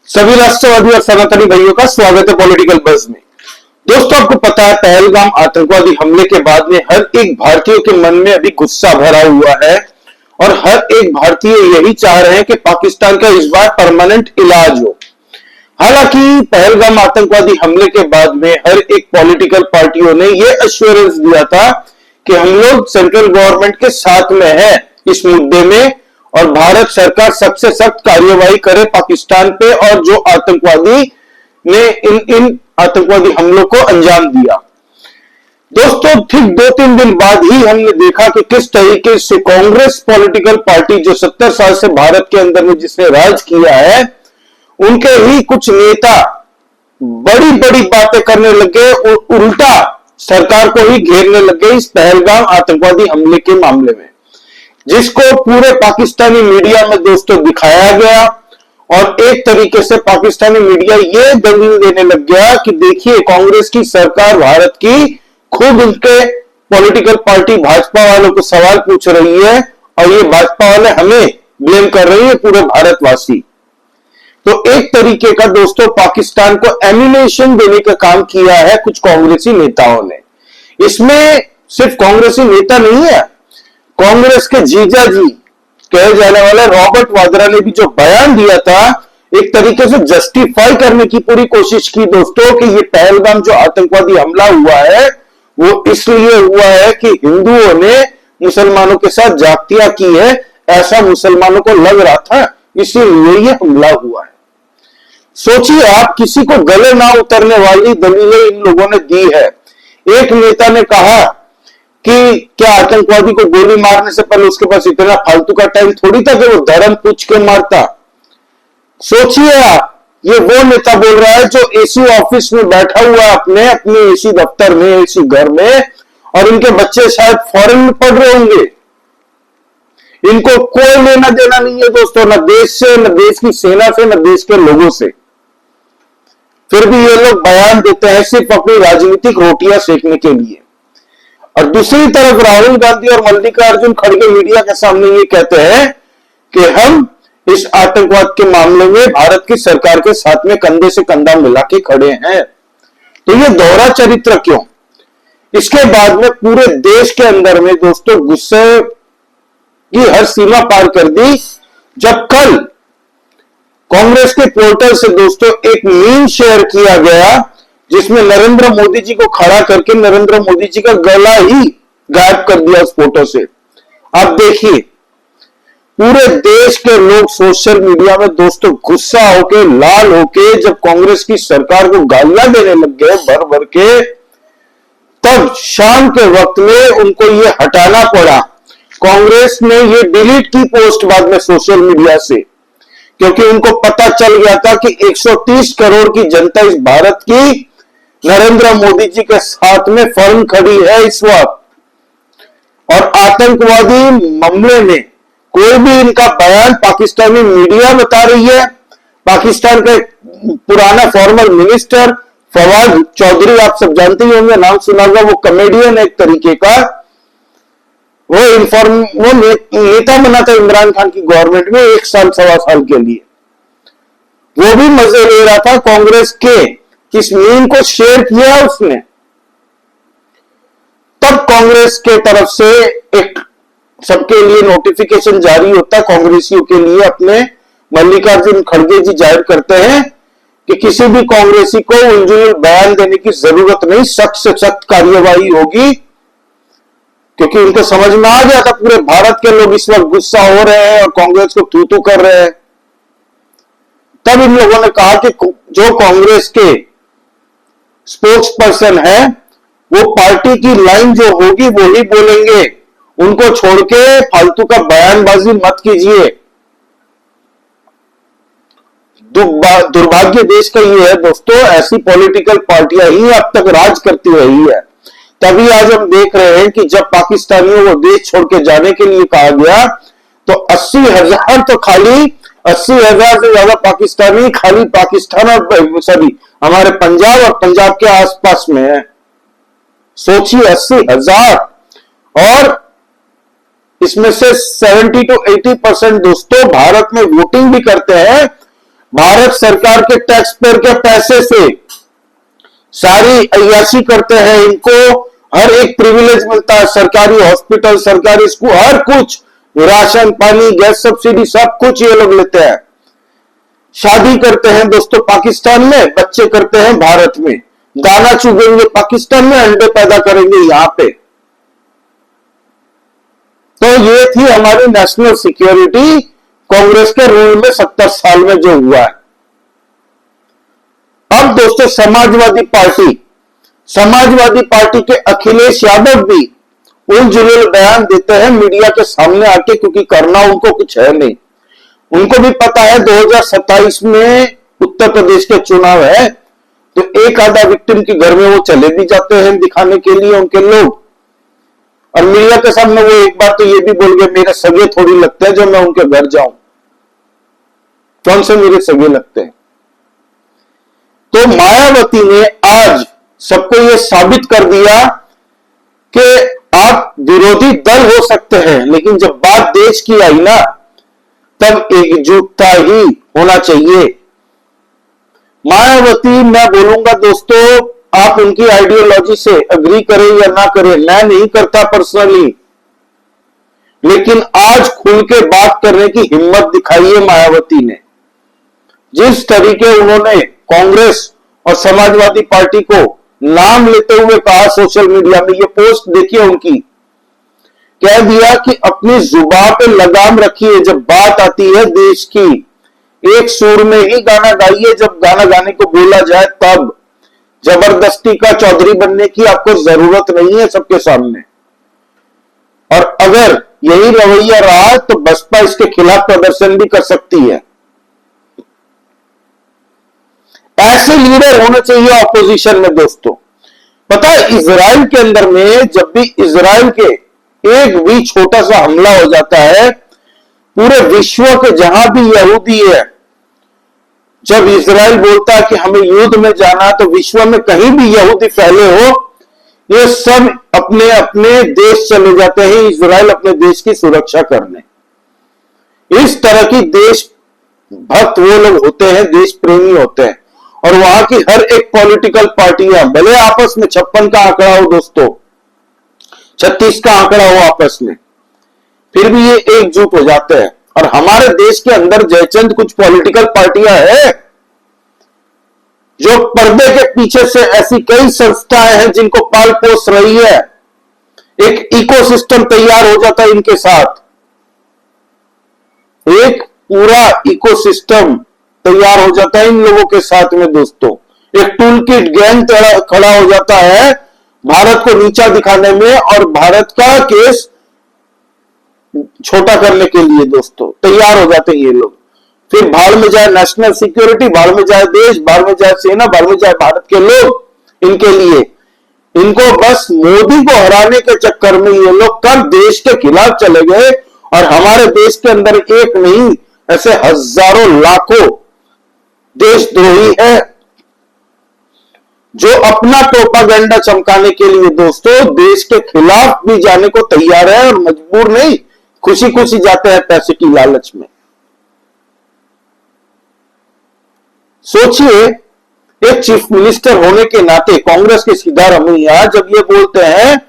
सभी राष्ट्रवादी और सनातनी भाइयों का स्वागत है पॉलिटिकल बज़ में। दोस्तों, आपको पता है पहलगाम आतंकवादी हमले के बाद में हर एक भारतीय के मन में अभी गुस्सा भरा हुआ है और हर एक भारतीय यही चाह रहे हैं कि पाकिस्तान का इस बार परमानेंट इलाज हो। हालांकि पहलगाम आतंकवादी हमले के बाद में हर एक पॉलिटिकल पार्टियों ने यह एश्योरेंस दिया था कि हम लोग सेंट्रल गवर्नमेंट के साथ में है इस मुद्दे में और भारत सरकार सबसे सख्त कार्यवाही करे पाकिस्तान पे और जो आतंकवादी ने इन आतंकवादी हमलों को अंजाम दिया। दोस्तों, ठीक 2-3 दिन बाद ही हमने देखा कि किस तरीके से कांग्रेस पॉलिटिकल पार्टी जो 70 साल से भारत के अंदर में जिसने राज किया है, उनके ही कुछ नेता बड़ी बड़ी बातें करने लगे और उल्टा सरकार को ही घेरने लगे इस पहलगाम आतंकवादी हमले के मामले में, जिसको पूरे पाकिस्तानी मीडिया में दोस्तों दिखाया गया और एक तरीके से पाकिस्तानी मीडिया ये दलील देने लग गया कि देखिए कांग्रेस की सरकार भारत की खुद उनके पॉलिटिकल पार्टी भाजपा वालों को सवाल पूछ रही है और ये भाजपा वाले हमें ब्लेम कर रही है पूरे भारतवासी। तो एक तरीके का दोस्तों पाकिस्तान को एम्यूनेशन देने का काम किया है कुछ कांग्रेसी नेताओं ने। इसमें सिर्फ कांग्रेसी नेता नहीं है, कांग्रेस के जीजा जी कहे जाने वाले रॉबर्ट वाड्रा ने भी जो बयान दिया था एक तरीके से जस्टिफाई करने की पूरी कोशिश की दोस्तों कि ये पहलगाम जो आतंकवादी हमला हुआ है वो इसलिए हुआ है कि हिंदुओं ने मुसलमानों के साथ जातियां की है, ऐसा मुसलमानों को लग रहा था, इसीलिए ये हमला हुआ है। सोचिए आप, किसी को गले ना उतरने वाली दलीलें इन लोगों ने दी है। एक नेता ने कहा कि क्या आतंकवादी को गोली मारने से पहले उसके पास इतना फालतू का टाइम थोड़ी था कि वो धर्म पूछ के मारता। सोचिए आप, ये वो नेता बोल रहा है जो एसी ऑफिस में बैठा हुआ है अपने एसी दफ्तर में, एसी घर में, और इनके बच्चे शायद फॉरेन में पढ़ रहे होंगे। इनको कोई लेना देना नहीं है दोस्तों, न देश से, न देश की सेना से, न देश के लोगों से। फिर भी ये लोग बयान देते हैं सिर्फ अपनी राजनीतिक रोटियां सेकने के लिए। और दूसरी तरफ राहुल गांधी और मल्लिकार्जुन खड़गे मीडिया के सामने ये कहते हैं कि हम इस आतंकवाद के मामले में भारत की सरकार के साथ में कंधे से कंधा मिला के खड़े हैं। तो ये दोहरा चरित्र क्यों? इसके बाद में पूरे देश के अंदर में दोस्तों गुस्से की हर सीमा पार कर दी जब कल कांग्रेस के पोर्टल से दोस्तों एक मीम शेयर किया गया जिसमें नरेंद्र मोदी जी को खड़ा करके नरेंद्र मोदी जी का गला ही गायब कर दिया उस फोटो से। आप देखिए, पूरे देश के लोग सोशल मीडिया में दोस्तों गुस्सा होके, लाल होके जब कांग्रेस की सरकार को गालियां देने लग गए भर भर के, तब शाम के वक्त में उनको ये हटाना पड़ा। कांग्रेस ने ये डिलीट की पोस्ट बाद में सोशल मीडिया से, क्योंकि उनको पता चल गया था कि 130 करोड़ की जनता इस भारत की नरेंद्र मोदी जी के साथ में फर्म खड़ी है इस वक्त। और आतंकवादी मामले में कोई भी इनका बयान पाकिस्तानी मीडिया बता रही है। पाकिस्तान के पुराना फॉर्मर मिनिस्टर फवाद चौधरी, आप सब जानते ही होंगे, नाम सुना होगा, वो कॉमेडियन एक तरीके का, वो नेता बना था इमरान खान की गवर्नमेंट में 1 साल 1.25 साल के लिए। वो भी मजे ले रहा था कांग्रेस के किस मीम को शेयर किया उसने। तब कांग्रेस के तरफ से एक सबके लिए नोटिफिकेशन जारी होता कांग्रेसियों के लिए, अपने मल्लिकार्जुन खड़गे जी जाहिर करते हैं कि किसी भी कांग्रेसी को उलझुल बयान देने की जरूरत नहीं, सख्त से सख्त कार्यवाही होगी। क्योंकि उनको समझ में आ गया था पूरे भारत के लोग इस वक्त गुस्सा हो रहे हैं और कांग्रेस को तू कर रहे हैं। तब इन लोगों ने कहा कि जो कांग्रेस के स्पोक्स पर्सन है वो पार्टी की लाइन जो होगी वो ही बोलेंगे, उनको छोड़ के फालतू का बयानबाजी मत कीजिए। दुर्भाग्य देश का ये है दोस्तों, ऐसी पॉलिटिकल पार्टियां ही अब तक राज करती रही है। तभी आज हम देख रहे हैं कि जब पाकिस्तानियों को देश छोड़ के जाने के लिए कहा गया तो 80,000 तो खाली 80,000 से ज्यादा पाकिस्तानी खाली पाकिस्तान और सॉरी हमारे पंजाब और पंजाब के आसपास में है। सोचिए 80,000, और इसमें से 70 to 80% दोस्तों भारत में वोटिंग भी करते हैं भारत सरकार के टैक्स पेयर के पैसे से सारी अय्याशी करते हैं। इनको हर एक प्रिविलेज मिलता है, सरकारी हॉस्पिटल, सरकारी स्कूल, हर कुछ, राशन पानी गैस सब्सिडी सब कुछ ये लोग लेते हैं। शादी करते हैं दोस्तों पाकिस्तान में, बच्चे करते हैं भारत में, दाना चुगेंगे पाकिस्तान में, अंडे पैदा करेंगे यहां पे। तो ये थी हमारी नेशनल सिक्योरिटी कांग्रेस के रूल में 70 साल में जो हुआ है। अब दोस्तों समाजवादी पार्टी के अखिलेश यादव भी उलझुल बयान देते हैं मीडिया के सामने आके, क्योंकि करना उनको कुछ है नहीं। उनको भी पता है 2027 में उत्तर प्रदेश के चुनाव है, तो एक आधा विक्टिम के घर में वो चले भी जाते हैं दिखाने के लिए उनके लोग। और मीडिया के सामने वो एक बार तो ये भी बोल गए, मेरे सगे थोड़ी लगते हैं जो मैं उनके घर जाऊं, कौन से मेरे सगे लगते हैं। तो मायावती ने आज सबको ये साबित कर दिया कि आप विरोधी दल हो सकते हैं, लेकिन जब बात देश की आई ना, तब एकजुटता ही होना चाहिए। मायावती, मैं बोलूंगा दोस्तों, आप उनकी आइडियोलॉजी से अग्री करें या ना करें, मैं नहीं करता पर्सनली, लेकिन आज खुल के बात करने की हिम्मत दिखाई है मायावती ने। जिस तरीके उन्होंने कांग्रेस और समाजवादी पार्टी को नाम लेते हुए कहा सोशल मीडिया में, ये पोस्ट देखिए उनकी, कह दिया कि अपनी जुबान पे लगाम रखिए, जब बात आती है देश की, एक सुर में ही गाना गाइए, जब गाना गाने को बोला जाए तब। जबरदस्ती का चौधरी बनने की आपको जरूरत नहीं है सबके सामने। और अगर यही रवैया रहा तो बसपा इसके खिलाफ प्रदर्शन भी कर सकती है। ऐसे लीडर होने चाहिए ऑपोजिशन में दोस्तों। पता है इजराइल के अंदर में, जब भी इजराइल के एक भी छोटा सा हमला हो जाता है, पूरे विश्व के जहां भी यहूदी है, जब इजराइल बोलता है कि हमें युद्ध में जाना, तो विश्व में कहीं भी यहूदी फैले हो, ये सब अपने अपने देश चले जाते हैं इजराइल अपने देश की सुरक्षा करने। इस तरह की देश भक्त वो लोग होते हैं, देश प्रेमी होते हैं। और वहां की हर एक पॉलिटिकल पार्टियां, भले आपस में 56 का आंकड़ा हो दोस्तों, 36 का आंकड़ा हो आपस में, फिर भी ये एकजुट हो जाते हैं। और हमारे देश के अंदर जयचंद कुछ पॉलिटिकल पार्टियां हैं जो पर्दे के पीछे से ऐसी कई संस्थाएं हैं जिनको पाल पोस रही है। एक इकोसिस्टम तैयार हो जाता है इनके साथ, एक पूरा इकोसिस्टम तैयार हो जाता है इन लोगों के साथ में दोस्तों। एक टूल किट गैंग खड़ा हो जाता है भारत को नीचा दिखाने में और भारत का केस छोटा करने के लिए दोस्तों तैयार हो जाते हैं ये लोग। फिर भाड़ में जाए नेशनल सिक्योरिटी, भाड़ में जाए देश, भाड़ में जाए सेना, भाड़ में जाए भारत के लोग। इनके लिए इनको बस मोदी को हराने के चक्कर में ये लोग कब देश के खिलाफ चले गए। और हमारे देश के अंदर एक नहीं, ऐसे हजारों लाखों देशद्रोही है जो अपना प्रोपागेंडा चमकाने के लिए दोस्तों देश के खिलाफ भी जाने को तैयार है, और मजबूर नहीं, खुशी खुशी जाते हैं पैसे की लालच में। सोचिए, एक चीफ मिनिस्टर होने के नाते कांग्रेस के सिद्धारमैया जब ये बोलते हैं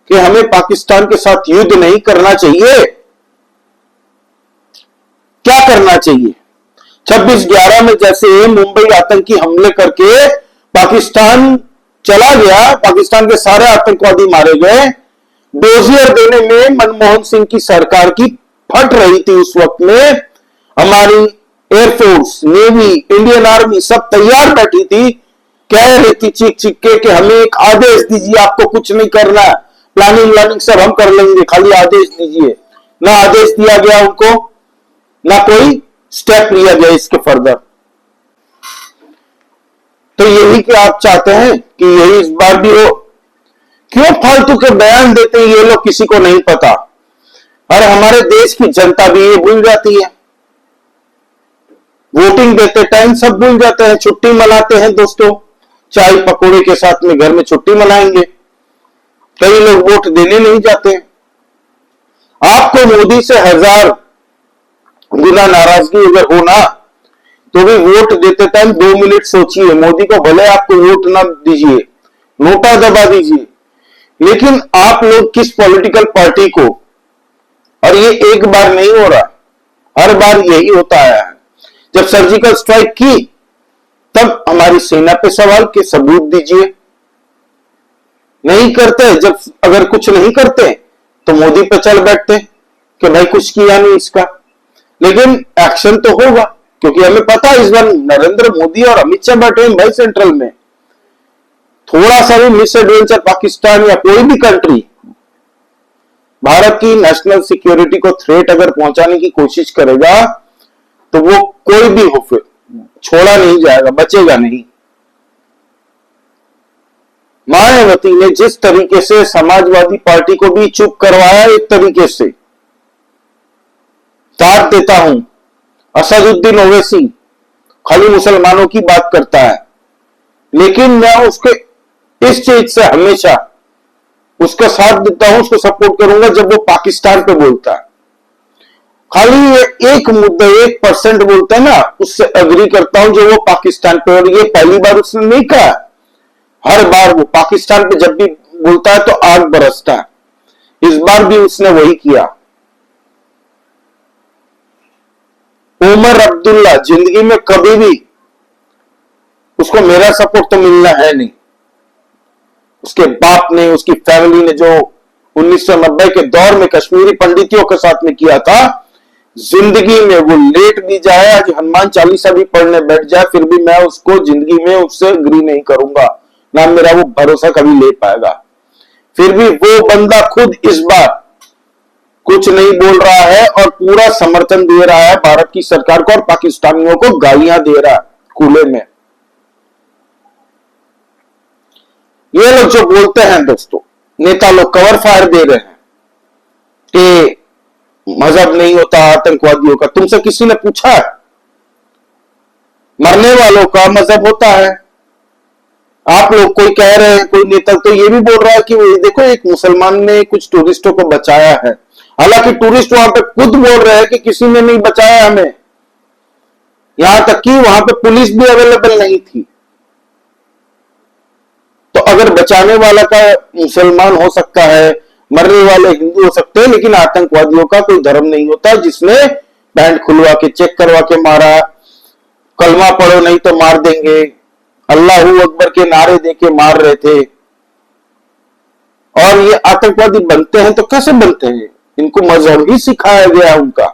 कि हमें पाकिस्तान के साथ युद्ध नहीं करना चाहिए, क्या करना चाहिए? 26/11 में जैसे मुंबई आतंकी हमले करके पाकिस्तान चला गया, पाकिस्तान के सारे आतंकवादी मारे गए, डोजियर देने में मनमोहन सिंह की सरकार की फट रही थी उस वक्त में। हमारी एयरफोर्स, नेवी, इंडियन आर्मी सब तैयार बैठी थी, कह रही थी चीख चीख के कि हमें एक आदेश दीजिए, आपको कुछ नहीं करना, प्लानिंग सब हम कर लेंगे, खाली आदेश दीजिए। ना आदेश दिया गया उनको, ना कोई स्टेप लिया गया इसके फर्दर। तो यही कि आप चाहते हैं कि यही इस बार भी हो? क्यों फालतू के बयान देते हैं ये लोग, किसी को नहीं पता। और हमारे देश की जनता भी ये भूल जाती है, वोटिंग देते टाइम सब भूल जाते हैं, छुट्टी मनाते हैं दोस्तों, चाय पकौड़े के साथ में घर में छुट्टी मनाएंगे। कई लोग वोट देने नहीं जाते। आपको मोदी से 1000 गुना नाराजगी अगर हो ना, तो भी वोट देते टाइम 2 मिनट सोचिए। मोदी को भले आपको वोट ना दीजिए, नोटा दबा दीजिए, लेकिन आप लोग किस पॉलिटिकल पार्टी को, और ये एक बार नहीं हो रहा, हर बार यही होता है। जब सर्जिकल स्ट्राइक की तब हमारी सेना पे सवाल के सबूत दीजिए, नहीं करते। जब अगर कुछ नहीं करते तो मोदी पे चल बैठते कि भाई कुछ किया नहीं इसका, लेकिन एक्शन तो होगा, क्योंकि हमें पता है इस बार नरेंद्र मोदी और अमित शाह बैठे हैं भाई सेंट्रल में। थोड़ा सा भी मिस एडवेंचर पाकिस्तान या कोई भी कंट्री भारत की नेशनल सिक्योरिटी को थ्रेट अगर पहुंचाने की कोशिश करेगा तो वो कोई भी हो, फिर छोड़ा नहीं जाएगा, बचेगा नहीं। मायावती ने जिस तरीके से समाजवादी पार्टी को भी चुप करवाया, एक तरीके से साथ देता हूं, असदुद्दीन ओवैसी खाली मुसलमानों की बात करता है, लेकिन मैं उसके इस चीज से हमेशा उसका साथ देता हूं, उसको सपोर्ट करूंगा जब वो पाकिस्तान पे बोलता है। खाली ये एक मुद्दा 1% बोलता है ना, उससे अग्री करता हूं जो वो पाकिस्तान पे, और ये पहली बार उसने नहीं कहा, हर बार वो पाकिस्तान पे जब भी बोलता है तो आग बरसता है। इस बार भी उसने वही किया। उमर अब्दुल्ला जिंदगी में कभी भी उसको मेरा सपोर्ट तो मिलना है नहीं, उसके बाप ने, उसकी फैमिली ने जो 1990 के दौर में कश्मीरी पंडितों के साथ में किया था, जिंदगी में वो लेट भी जाए, आज हनुमान चालीसा भी पढ़ने बैठ जाए, फिर भी मैं उसको जिंदगी में उससे अग्री नहीं करूंगा, ना मेरा वो भरोसा कभी ले पाएगा। फिर भी वो बंदा खुद इस बार कुछ नहीं बोल रहा है और पूरा समर्थन दे रहा है भारत की सरकार को, और पाकिस्तानियों को गालियां दे रहा है खुले में। ये लोग जो बोलते हैं दोस्तों, नेता लोग कवर फायर दे रहे हैं कि मजहब नहीं होता आतंकवादियों का। तुमसे किसी ने पूछा है? मरने वालों का मजहब होता है। आप लोग कोई कह रहे हैं, कोई नेता तो ये भी बोल रहा है कि देखो एक मुसलमान ने कुछ टूरिस्टों को बचाया है, हालांकि टूरिस्ट वहां पे खुद बोल रहे हैं कि किसी ने नहीं बचाया हमें, यहां तक कि वहां पे पुलिस भी अवेलेबल नहीं थी। तो अगर बचाने वाला का मुसलमान हो सकता है, मरने वाले हिंदू हो सकते हैं, लेकिन आतंकवादियों का कोई धर्म नहीं होता जिसने बैंड खुलवा के चेक करवा के मारा, कलमा पढ़ो नहीं तो मार देंगे, अल्लाहू अकबर के नारे देके मार रहे थे। और ये आतंकवादी बनते हैं तो कैसे बनते हैं? इनको मजहब ही सिखाया गया उनका,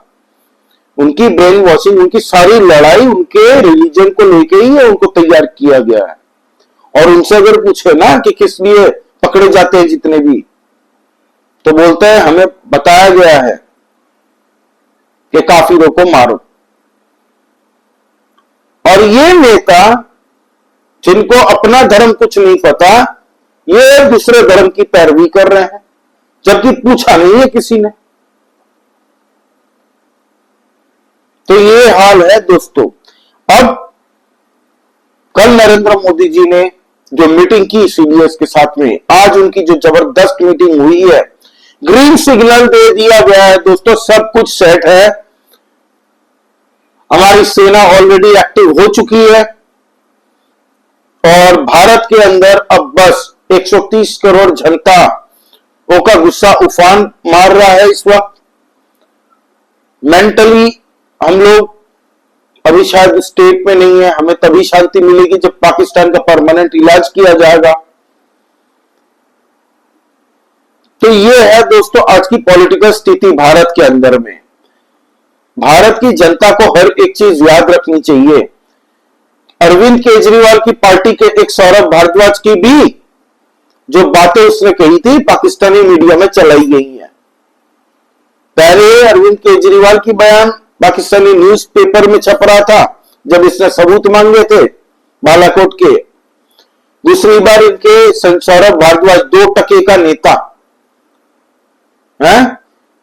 उनकी ब्रेन वॉशिंग, उनकी सारी लड़ाई उनके रिलीजन को लेके ही उनको तैयार किया गया है। और उनसे अगर पूछे ना कि किस लिए पकड़े जाते हैं जितने भी, तो बोलते हैं हमें बताया गया है कि काफिरों को मारो। और ये नेता जिनको अपना धर्म कुछ नहीं पता, ये दूसरे धर्म की पैरवी कर रहे हैं, जबकि पूछा नहीं है किसी ने। तो ये हाल है दोस्तों। अब कल नरेंद्र मोदी जी ने जो मीटिंग की सीडीएस के साथ में, आज उनकी जो जबरदस्त मीटिंग हुई है, ग्रीन सिग्नल दे दिया गया है दोस्तों, सब कुछ सेट है। हमारी सेना ऑलरेडी एक्टिव हो चुकी है और भारत के अंदर अब बस 130 करोड़ जनता का गुस्सा उफान मार रहा है इस वक्त। मेंटली हम लोग अभी शायद स्टेट में नहीं है, हमें तभी शांति मिलेगी जब पाकिस्तान का परमानेंट इलाज किया जाएगा। तो ये है दोस्तों आज की पॉलिटिकल स्थिति भारत के अंदर में। भारत की जनता को हर एक चीज याद रखनी चाहिए। अरविंद केजरीवाल की पार्टी के एक सौरभ भारद्वाज की भी जो बातें उसने कही थी पाकिस्तानी मीडिया में चलाई गई हैं। पहले अरविंद केजरीवाल की बयान पाकिस्तानी न्यूज़पेपर में छप रहा था जब इसने सबूत मांगे थे बालाकोट के। दूसरी बार इनके सौरभ भारद्वाज 2% का नेता है,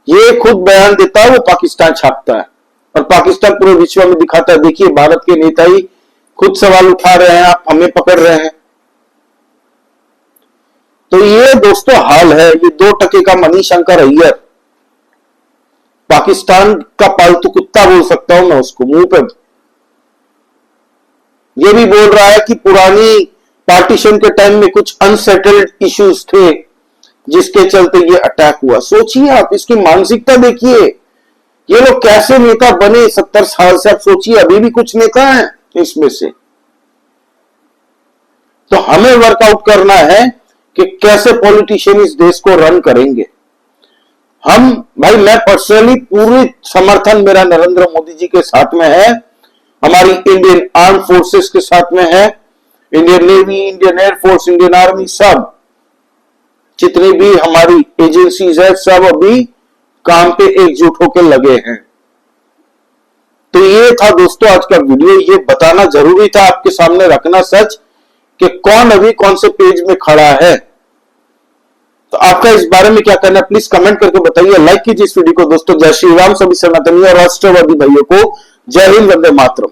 ये खुद बयान देता है, वो पाकिस्तान छापता है और पाकिस्तान पूरे विश्व में दिखाता है, देखिए भारत के नेता ही खुद सवाल उठा रहे हैं, आप हमें पकड़ रहे हैं। तो ये दोस्तों हाल है। ये 2% का मणिशंकर अय्यर, पाकिस्तान का पालतू कुत्ता बोल सकता हूं मैं उसको मुंह पे। ये भी बोल रहा है कि पुरानी पार्टीशन के टाइम में कुछ अनसेटल्ड इश्यूज थे जिसके चलते ये अटैक हुआ। सोचिए आप, इसकी मानसिकता देखिए, ये लोग कैसे नेता बने 70 साल से। आप सोचिए, अभी भी कुछ नेता हैं इसमें से। तो हमें वर्कआउट करना है कि कैसे पॉलिटिशियन इस देश को रन करेंगे। भाई मैं पर्सनली पूरी समर्थन मेरा नरेंद्र मोदी जी के साथ में है, हमारी इंडियन आर्म फोर्सेस के साथ में है, Indian navy, Indian air force, Indian army, सब जितनी भी हमारी एजेंसीज है सब अभी काम पे एकजुट होकर लगे हैं। तो ये था दोस्तों आज का वीडियो, ये बताना जरूरी था, आपके सामने रखना सच कि कौन अभी कौन से पेज में खड़ा है। तो आपका इस बारे में क्या कहना है प्लीज कमेंट करके बताइए। लाइक कीजिए इस वीडियो को दोस्तों। जय श्री राम। सभी सनातनी और राष्ट्रवादी भाइयों को जय हिंद, वंदे मातरम।